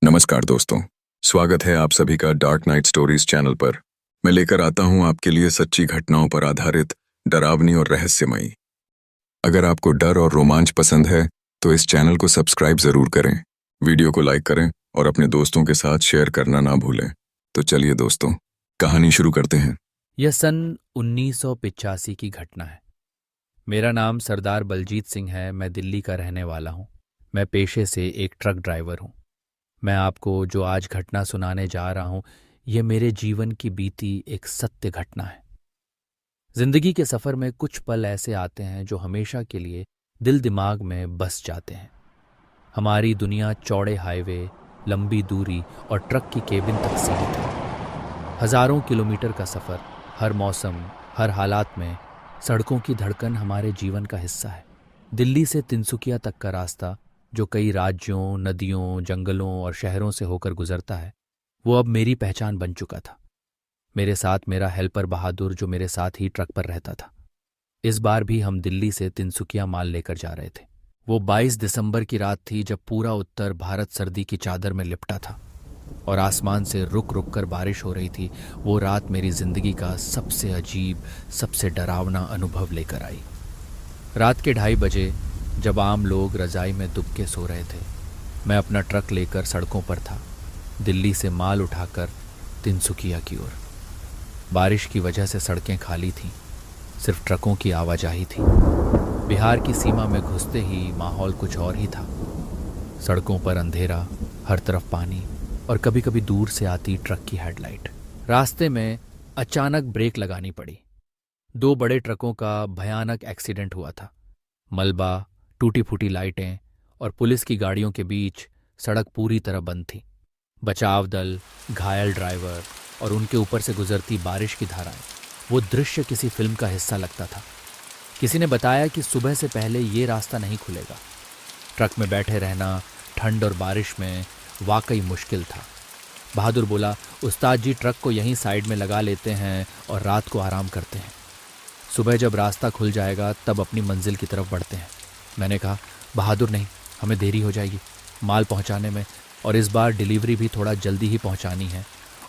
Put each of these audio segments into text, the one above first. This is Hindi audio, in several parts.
नमस्कार दोस्तों, स्वागत है आप सभी का डार्क नाइट स्टोरीज चैनल पर। मैं लेकर आता हूं आपके लिए सच्ची घटनाओं पर आधारित डरावनी और रहस्यमयी। अगर आपको डर और रोमांच पसंद है तो इस चैनल को सब्सक्राइब जरूर करें, वीडियो को लाइक करें और अपने दोस्तों के साथ शेयर करना ना भूलें। तो चलिए दोस्तों, कहानी शुरू करते हैं। यह सन 1985 की घटना है। मेरा नाम सरदार बलजीत सिंह है। मैं दिल्ली का रहने वाला हूँ। मैं पेशे से एक ट्रक ड्राइवर हूँ। मैं आपको जो आज घटना सुनाने जा रहा हूँ, यह मेरे जीवन की बीती एक सत्य घटना है। जिंदगी के सफ़र में कुछ पल ऐसे आते हैं जो हमेशा के लिए दिल दिमाग में बस जाते हैं। हमारी दुनिया चौड़े हाईवे, लंबी दूरी और ट्रक की केबिन तक सीमित है। हज़ारों किलोमीटर का सफ़र, हर मौसम, हर हालात में सड़कों की धड़कन हमारे जीवन का हिस्सा है। दिल्ली से तिनसुकिया तक का रास्ता, जो कई राज्यों, नदियों, जंगलों और शहरों से होकर गुजरता है, वो अब मेरी पहचान बन चुका था। मेरे साथ मेरा हेल्पर बहादुर, जो मेरे साथ ही ट्रक पर रहता था। इस बार भी हम दिल्ली से तिनसुकिया माल लेकर जा रहे थे। वो 22 दिसंबर की रात थी, जब पूरा उत्तर भारत सर्दी की चादर में लिपटा था और आसमान से रुक रुक कर बारिश हो रही थी। वो रात मेरी जिंदगी का सबसे अजीब, सबसे डरावना अनुभव लेकर आई। रात के 2:30 बजे, जब आम लोग रजाई में दुबके सो रहे थे, मैं अपना ट्रक लेकर सड़कों पर था, दिल्ली से माल उठाकर तिनसुकिया की ओर। बारिश की वजह से सड़कें खाली थीं, सिर्फ ट्रकों की आवाजाही थी। बिहार की सीमा में घुसते ही माहौल कुछ और ही था। सड़कों पर अंधेरा, हर तरफ पानी और कभी कभी दूर से आती ट्रक की हेडलाइट। रास्ते में अचानक ब्रेक लगानी पड़ी। 2 बड़े ट्रकों का भयानक एक्सीडेंट हुआ था। मलबा, टूटी फूटी लाइटें और पुलिस की गाड़ियों के बीच सड़क पूरी तरह बंद थी। बचाव दल, घायल ड्राइवर और उनके ऊपर से गुजरती बारिश की धाराएं, वो दृश्य किसी फिल्म का हिस्सा लगता था। किसी ने बताया कि सुबह से पहले ये रास्ता नहीं खुलेगा। ट्रक में बैठे रहना ठंड और बारिश में वाकई मुश्किल था। बहादुर बोला, उस्ताद जी, ट्रक को यहीं साइड में लगा लेते हैं और रात को आराम करते हैं। सुबह जब रास्ता खुल जाएगा तब अपनी मंजिल की तरफ बढ़ते हैं। मैंने कहा, बहादुर नहीं, हमें देरी हो जाएगी माल पहुंचाने में, और इस बार डिलीवरी भी थोड़ा जल्दी ही पहुंचानी है,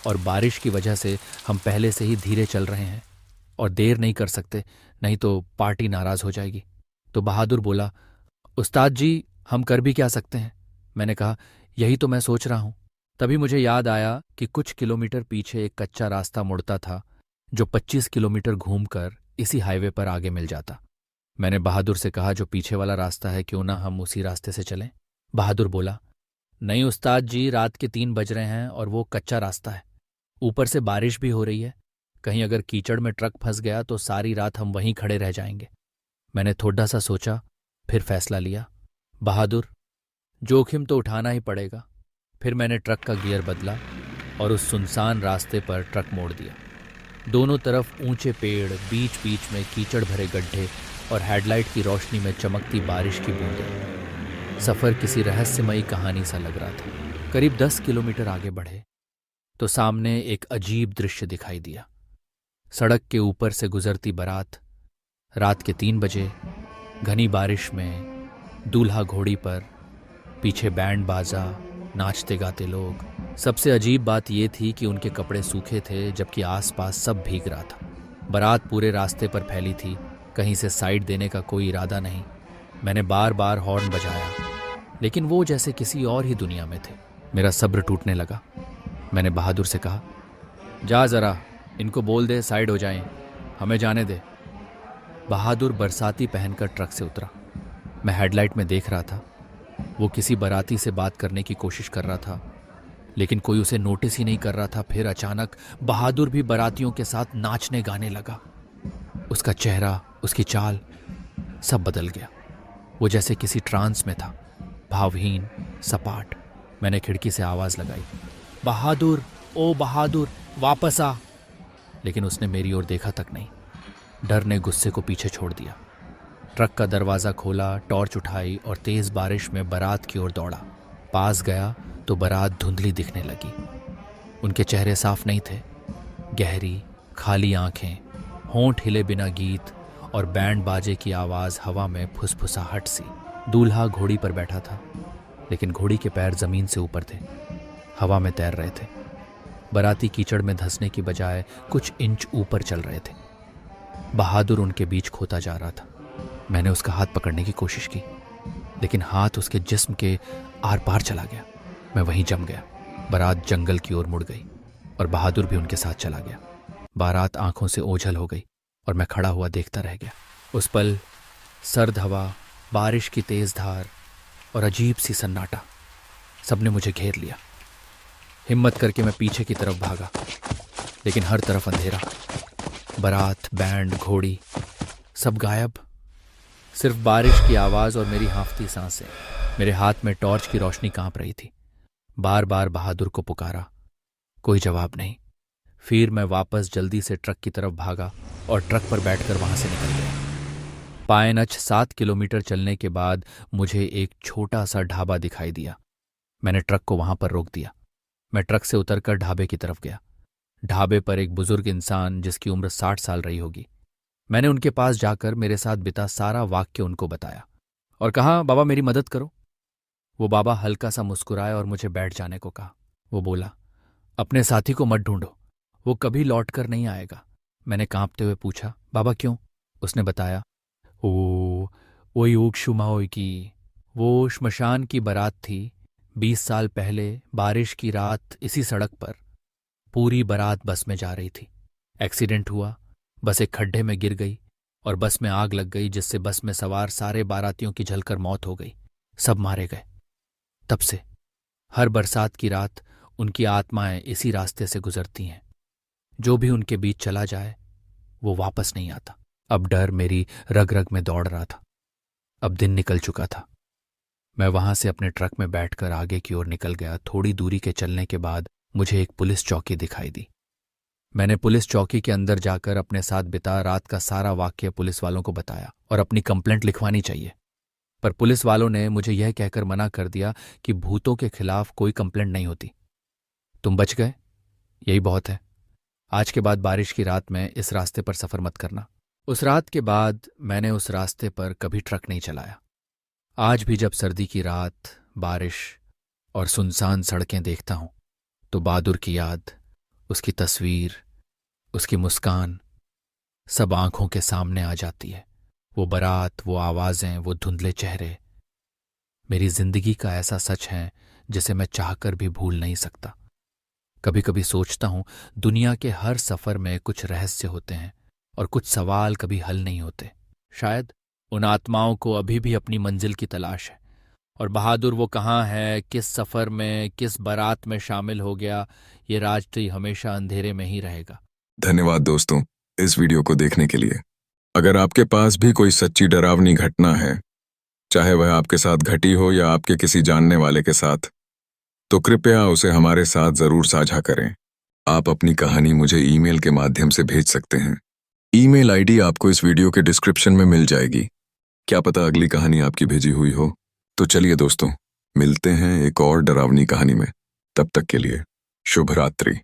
और बारिश की वजह से हम पहले से ही धीरे चल रहे हैं और देर नहीं कर सकते, नहीं तो पार्टी नाराज़ हो जाएगी। तो बहादुर बोला, उस्ताद जी, हम कर भी क्या सकते हैं। मैंने कहा, यही तो मैं सोच रहा हूँ। तभी मुझे याद आया कि कुछ किलोमीटर पीछे एक कच्चा रास्ता मुड़ता था, जो 25 किलोमीटर घूमकर इसी हाईवे पर आगे मिल जाता। मैंने बहादुर से कहा, जो पीछे वाला रास्ता है, क्यों ना हम उसी रास्ते से चलें। बहादुर बोला, नहीं उस्ताद जी, रात के 3 बज रहे हैं और वो कच्चा रास्ता है, ऊपर से बारिश भी हो रही है। कहीं अगर कीचड़ में ट्रक फंस गया तो सारी रात हम वहीं खड़े रह जाएंगे। मैंने थोड़ा सा सोचा, फिर फैसला लिया, बहादुर, जोखिम तो उठाना ही पड़ेगा। फिर मैंने ट्रक का गियर बदला और उस सुनसान रास्ते पर ट्रक मोड़ दिया। दोनों तरफ ऊंचे पेड़, बीच बीच में कीचड़ भरे गड्ढे और हेडलाइट की रोशनी में चमकती बारिश की बूंदें। सफ़र किसी रहस्यमयी कहानी सा लग रहा था। करीब 10 किलोमीटर आगे बढ़े तो सामने एक अजीब दृश्य दिखाई दिया। सड़क के ऊपर से गुजरती बारात, रात के 3 बजे, घनी बारिश में, दूल्हा घोड़ी पर, पीछे बैंड बाजा, नाचते गाते लोग। सबसे अजीब बात यह थी कि उनके कपड़े सूखे थे, जबकि आसपास सब भीग रहा था। बारात पूरे रास्ते पर फैली थी, कहीं से साइड देने का कोई इरादा नहीं। मैंने बार बार हॉर्न बजाया, लेकिन वो जैसे किसी और ही दुनिया में थे। मेरा सब्र टूटने लगा। मैंने बहादुर से कहा, जा ज़रा, इनको बोल दे साइड हो जाएं, हमें जाने दे। बहादुर बरसाती पहनकर ट्रक से उतरा। मैं हेडलाइट में देख रहा था, वो किसी बाराती से बात करने की कोशिश कर रहा था, लेकिन कोई उसे नोटिस ही नहीं कर रहा था। फिर अचानक बहादुर भी बारातियों के साथ नाचने गाने लगा। उसका चेहरा, उसकी चाल, सब बदल गया। वो जैसे किसी ट्रांस में था, भावहीन, सपाट। मैंने खिड़की से आवाज़ लगाई, बहादुर, ओ बहादुर, वापस आ। लेकिन उसने मेरी ओर देखा तक नहीं। डर ने गुस्से को पीछे छोड़ दिया। ट्रक का दरवाज़ा खोला, टॉर्च उठाई और तेज़ बारिश में बारात की ओर दौड़ा। पास गया तो बारात धुंधली दिखने लगी। उनके चेहरे साफ नहीं थे, गहरी खाली आंखें, होंठ हिले बिना गीत और बैंड बाजे की आवाज़ हवा में फुसफुसाहट सी। दूल्हा घोड़ी पर बैठा था, लेकिन घोड़ी के पैर ज़मीन से ऊपर थे। हवा में तैर रहे थे। बाराती कीचड़ में धंसने की बजाय कुछ इंच ऊपर चल रहे थे। बहादुर उनके बीच खोता जा रहा था। मैंने उसका हाथ पकड़ने की कोशिश की, लेकिन हाथ उसके जिस्म के आर पार चला गया। मैं वहीं जम गया। बारात जंगल की ओर मुड़ गई और बहादुर भी उनके साथ चला गया। बारात आंखों से ओझल हो गई और मैं खड़ा हुआ देखता रह गया। उस पल सर्द हवा, बारिश की तेज धार और अजीब सी सन्नाटा, सबने मुझे घेर लिया। हिम्मत करके मैं पीछे की तरफ भागा, लेकिन हर तरफ अंधेरा। बारात, बैंड, घोड़ी सब गायब। सिर्फ बारिश की आवाज़ और मेरी हांफती सांसें। मेरे हाथ में टॉर्च की रोशनी कांप रही थी। बार बार बहादुर को पुकारा, कोई जवाब नहीं। फिर मैं वापस जल्दी से ट्रक की तरफ भागा और ट्रक पर बैठकर वहां से निकल गया। पायनच 7 किलोमीटर चलने के बाद मुझे एक छोटा सा ढाबा दिखाई दिया। मैंने ट्रक को वहां पर रोक दिया। मैं ट्रक से उतरकर ढाबे की तरफ गया। ढाबे पर एक बुजुर्ग इंसान जिसकी उम्र 60 साल रही होगी। मैंने उनके पास जाकर मेरे साथ बिता सारा वाक्य उनको बताया और कहा, बाबा मेरी मदद करो। वो बाबा हल्का सा मुस्कुराए और मुझे बैठ जाने को कहा। वो बोला, अपने साथी को मत ढूंढो, वो कभी लौट कर नहीं आएगा। मैंने कांपते हुए पूछा, बाबा क्यों? उसने बताया, वो यूक्षुमाओई की वो श्मशान की बारात थी। 20 साल पहले बारिश की रात इसी सड़क पर पूरी बारात बस में जा रही थी। एक्सीडेंट हुआ, बस एक खड्डे में गिर गई और बस में आग लग गई, जिससे बस में सवार सारे बारातियों की जलकर मौत हो गई। सब मारे गए। तब से हर बरसात की रात उनकी आत्माएं इसी रास्ते से गुजरती हैं। जो भी उनके बीच चला जाए वो वापस नहीं आता। अब डर मेरी रग रग में दौड़ रहा था। अब दिन निकल चुका था। मैं वहां से अपने ट्रक में बैठकर आगे की ओर निकल गया। थोड़ी दूरी के चलने के बाद मुझे एक पुलिस चौकी दिखाई दी। मैंने पुलिस चौकी के अंदर जाकर अपने साथ बिता रात का सारा वाकया पुलिस वालों को बताया और अपनी कंप्लेंट लिखवानी चाहिए। पर पुलिस वालों ने मुझे यह कहकर मना कर दिया कि भूतों के खिलाफ कोई कंप्लेंट नहीं होती। तुम बच गए, यही बहुत है। आज के बाद बारिश की रात में इस रास्ते पर सफर मत करना। उस रात के बाद मैंने उस रास्ते पर कभी ट्रक नहीं चलाया। आज भी जब सर्दी की रात, बारिश और सुनसान सड़कें देखता हूं तो बहादुर की याद, उसकी तस्वीर, उसकी मुस्कान सब आंखों के सामने आ जाती है। वो बारात, वो आवाजें, वो धुंधले चेहरे मेरी जिंदगी का ऐसा सच है जिसे मैं चाहकर भी भूल नहीं सकता। कभी कभी सोचता हूं, दुनिया के हर सफर में कुछ रहस्य होते हैं और कुछ सवाल कभी हल नहीं होते। शायद उन आत्माओं को अभी भी अपनी मंजिल की तलाश है। और बहादुर वो कहाँ है, किस सफर में, किस बारात में शामिल हो गया, ये राज तो हमेशा अंधेरे में ही रहेगा। धन्यवाद दोस्तों इस वीडियो को देखने के लिए। अगर आपके पास भी कोई सच्ची डरावनी घटना है, चाहे वह आपके साथ घटी हो या आपके किसी जानने वाले के साथ, तो कृपया उसे हमारे साथ जरूर साझा करें। आप अपनी कहानी मुझे ईमेल के माध्यम से भेज सकते हैं। ईमेल आईडी आपको इस वीडियो के डिस्क्रिप्शन में मिल जाएगी। क्या पता अगली कहानी आपकी भेजी हुई हो। तो चलिए दोस्तों, मिलते हैं एक और डरावनी कहानी में। तब तक के लिए शुभ रात्रि।